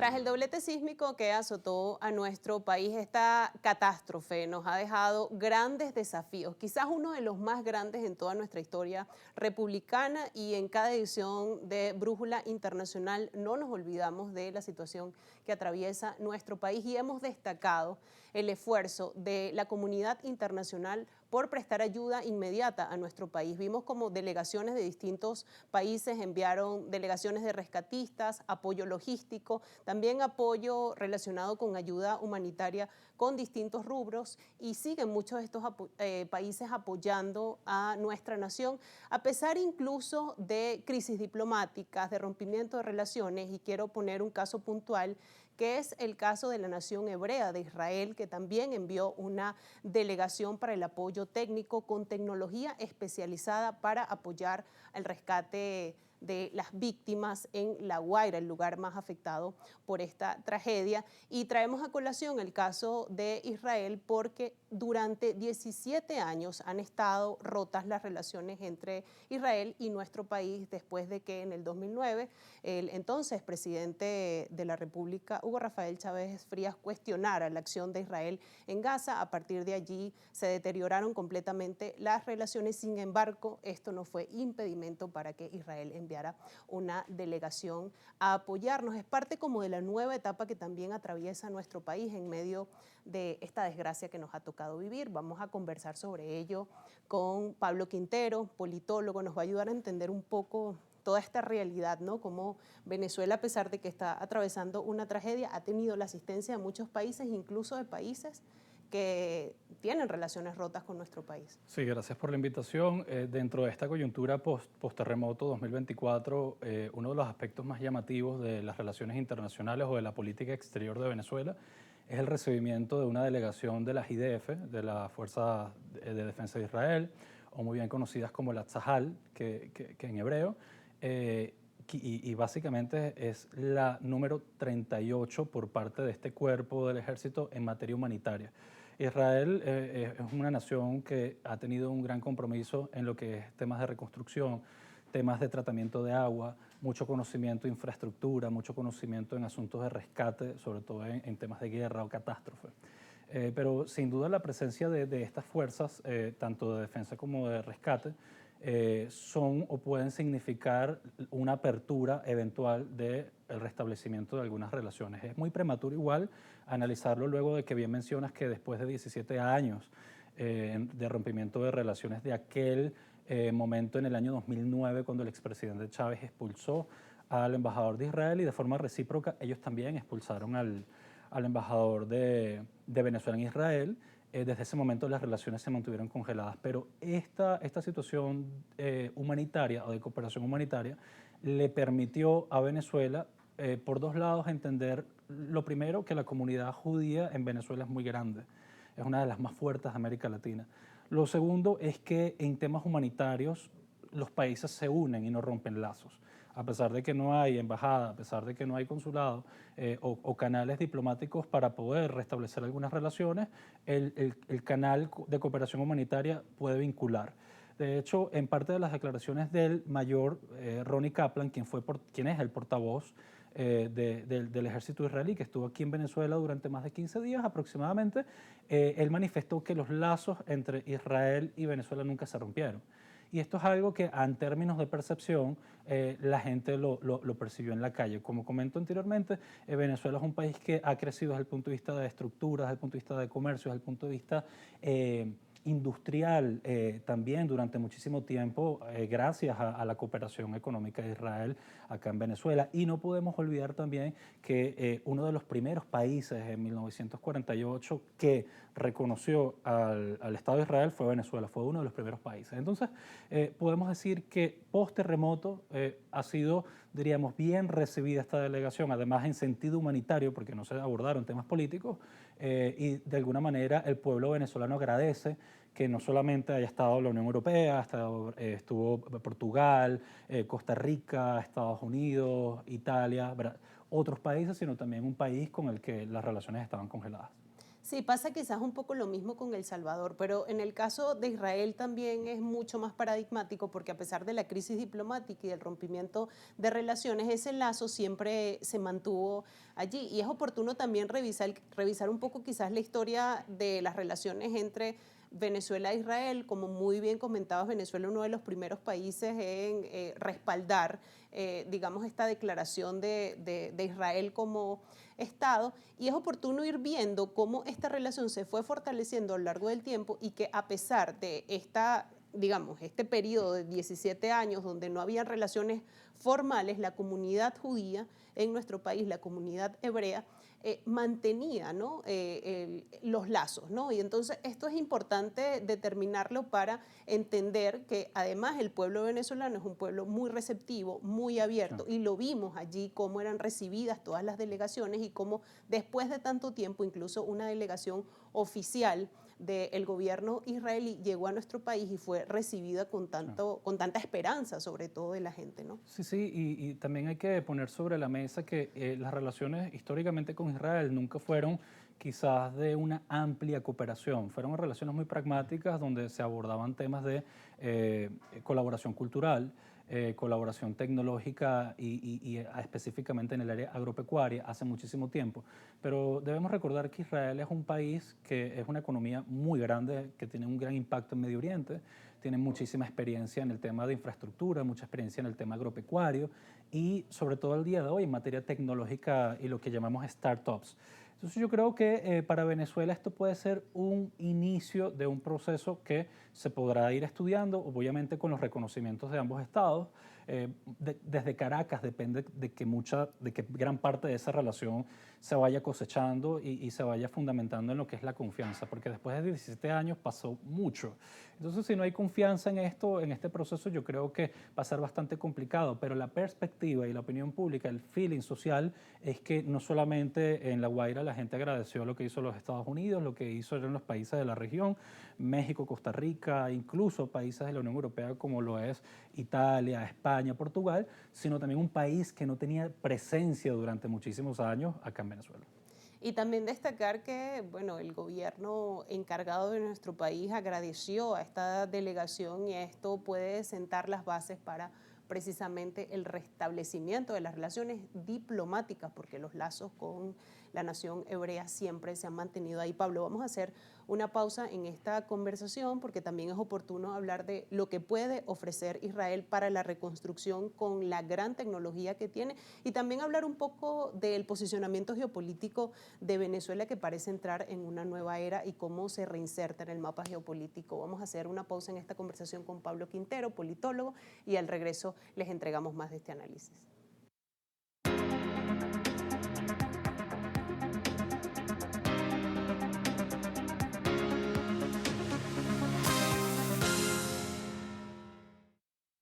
Tras el doblete sísmico que azotó a nuestro país, esta catástrofe nos ha dejado grandes desafíos, quizás uno de los más grandes en toda nuestra historia republicana, y en cada edición de Brújula Internacional no nos olvidamos de la situación que atraviesa nuestro país y hemos destacado el esfuerzo de la comunidad internacional por prestar ayuda inmediata a nuestro país. Vimos como delegaciones de distintos países enviaron delegaciones de rescatistas, apoyo logístico, también apoyo relacionado con ayuda humanitaria con distintos rubros, y siguen muchos de estos países apoyando a nuestra nación, a pesar incluso de crisis diplomáticas, de rompimiento de relaciones. Y quiero poner un caso puntual, que es el caso de la nación hebrea de Israel, que también envió una delegación para el apoyo técnico con tecnología especializada para apoyar el rescate de las víctimas en La Guaira, el lugar más afectado por esta tragedia. Y traemos a colación el caso de Israel porque durante 17 años han estado rotas las relaciones entre Israel y nuestro país, después de que en el 2009 el entonces presidente de la República, Hugo Rafael Chávez Frías, cuestionara la acción de Israel en Gaza. A partir de allí se deterioraron completamente las relaciones. Sin embargo, esto no fue impedimento para que Israel enviara una delegación a apoyarnos. Es parte como de la nueva etapa que también atraviesa nuestro país en medio de esta desgracia que nos ha tocado vivir. Vamos a conversar sobre ello con Pablo Quintero, politólogo. Nos va a ayudar a entender un poco toda esta realidad, ¿no? Cómo Venezuela, a pesar de que está atravesando una tragedia, ha tenido la asistencia de muchos países, incluso de países que tienen relaciones rotas con nuestro país. Sí, gracias por la invitación. Dentro de esta coyuntura post-terremoto 2024, uno de los aspectos más llamativos de las relaciones internacionales o de la política exterior de Venezuela es el recibimiento de una delegación de las IDF, de la Fuerza de Defensa de Israel, o muy bien conocidas como la Tzahal, que en hebreo, y básicamente es la número 38 por parte de este cuerpo del ejército en materia humanitaria. Israel es una nación que ha tenido un gran compromiso en lo que es temas de reconstrucción, temas de tratamiento de agua, mucho conocimiento de infraestructura, mucho conocimiento en asuntos de rescate, sobre todo en temas de guerra o catástrofe. Pero sin duda la presencia de estas fuerzas, tanto de defensa como de rescate, son o pueden significar una apertura eventual del restablecimiento de algunas relaciones. Es muy prematuro igual analizarlo luego de que bien mencionas que después de 17 años de rompimiento de relaciones, de aquel momento en el año 2009 cuando el expresidente Chávez expulsó al embajador de Israel, y de forma recíproca ellos también expulsaron al embajador de Venezuela en Israel. Desde ese momento las relaciones se mantuvieron congeladas, pero esta situación humanitaria o de cooperación humanitaria le permitió a Venezuela, por dos lados, entender lo primero, que la comunidad judía en Venezuela es muy grande, es una de las más fuertes de América Latina. Lo segundo es que en temas humanitarios los países se unen y no rompen lazos. A pesar de que no hay embajada, a pesar de que no hay consulado o canales diplomáticos para poder restablecer algunas relaciones, el canal de cooperación humanitaria puede vincular. De hecho, en parte de las declaraciones del mayor Ronnie Kaplan, quien es el portavoz del ejército israelí, que estuvo aquí en Venezuela durante más de 15 días aproximadamente, él manifestó que los lazos entre Israel y Venezuela nunca se rompieron. Y esto es algo que en términos de percepción la gente lo percibió en la calle. Como comento anteriormente, Venezuela es un país que ha crecido desde el punto de vista de estructuras, desde el punto de vista de comercio, desde el punto de vista industrial también durante muchísimo tiempo, gracias a la cooperación económica de Israel acá en Venezuela. Y no podemos olvidar también que uno de los primeros países en 1948 que reconoció al Estado de Israel fue Venezuela, fue uno de los primeros países. Entonces, podemos decir que post-terremoto ha sido, diríamos, bien recibida esta delegación, además en sentido humanitario, porque no se abordaron temas políticos, y de alguna manera el pueblo venezolano agradece que no solamente haya estado la Unión Europea, estuvo Portugal, Costa Rica, Estados Unidos, Italia, otros países, sino también un país con el que las relaciones estaban congeladas. Sí, pasa quizás un poco lo mismo con El Salvador, pero en el caso de Israel también es mucho más paradigmático porque a pesar de la crisis diplomática y del rompimiento de relaciones, ese lazo siempre se mantuvo allí. Y es oportuno también revisar un poco quizás la historia de las relaciones entre Venezuela e Israel. Como muy bien comentabas, Venezuela es uno de los primeros países en respaldar, digamos, esta declaración de Israel como Estado, y es oportuno ir viendo cómo esta relación se fue fortaleciendo a lo largo del tiempo y que a pesar de esta, digamos, este periodo de 17 años donde no había relaciones formales, la comunidad judía en nuestro país, la comunidad hebrea, mantenía, ¿no? Los lazos, ¿no? Y entonces esto es importante determinarlo para entender que además el pueblo venezolano es un pueblo muy receptivo, muy abierto, Claro. y lo vimos allí cómo eran recibidas todas las delegaciones y cómo después de tanto tiempo incluso una delegación oficial del gobierno israelí llegó a nuestro país y fue recibida Sí. con tanta esperanza, sobre todo de la gente, ¿no? Sí, sí, y también hay que poner sobre la mesa que las relaciones históricamente con Israel nunca fueron quizás de una amplia cooperación, fueron relaciones muy pragmáticas donde se abordaban temas de colaboración cultural, colaboración tecnológica específicamente en el área agropecuaria hace muchísimo tiempo. Pero debemos recordar que Israel es un país que es una economía muy grande, que tiene un gran impacto en Medio Oriente, tienen muchísima experiencia en el tema de infraestructura, mucha experiencia en el tema agropecuario y sobre todo el día de hoy en materia tecnológica y lo que llamamos startups. Entonces yo creo que para Venezuela esto puede ser un inicio de un proceso que se podrá ir estudiando, obviamente con los reconocimientos de ambos estados. Desde Caracas depende de que gran parte de esa relación se vaya cosechando y se vaya fundamentando en lo que es la confianza, porque después de 17 años pasó mucho. Entonces, si no hay confianza en esto, en este proceso, yo creo que va a ser bastante complicado, pero la perspectiva y la opinión pública, el feeling social, es que no solamente en La Guaira la gente agradeció lo que hizo los Estados Unidos, lo que hizo en los países de la región, México, Costa Rica, incluso países de la Unión Europea como lo es Italia, España, Portugal, sino también un país que no tenía presencia durante muchísimos años acá en Venezuela. Y también destacar que, bueno, el gobierno encargado de nuestro país agradeció a esta delegación y esto puede sentar las bases para precisamente el restablecimiento de las relaciones diplomáticas, porque los lazos con la nación hebrea siempre se han mantenido ahí. Pablo, vamos a hacer una pausa en esta conversación porque también es oportuno hablar de lo que puede ofrecer Israel para la reconstrucción con la gran tecnología que tiene y también hablar un poco del posicionamiento geopolítico de Venezuela que parece entrar en una nueva era y cómo se reinserta en el mapa geopolítico. Vamos a hacer una pausa en esta conversación con Pablo Quintero, politólogo, y al regreso les entregamos más de este análisis.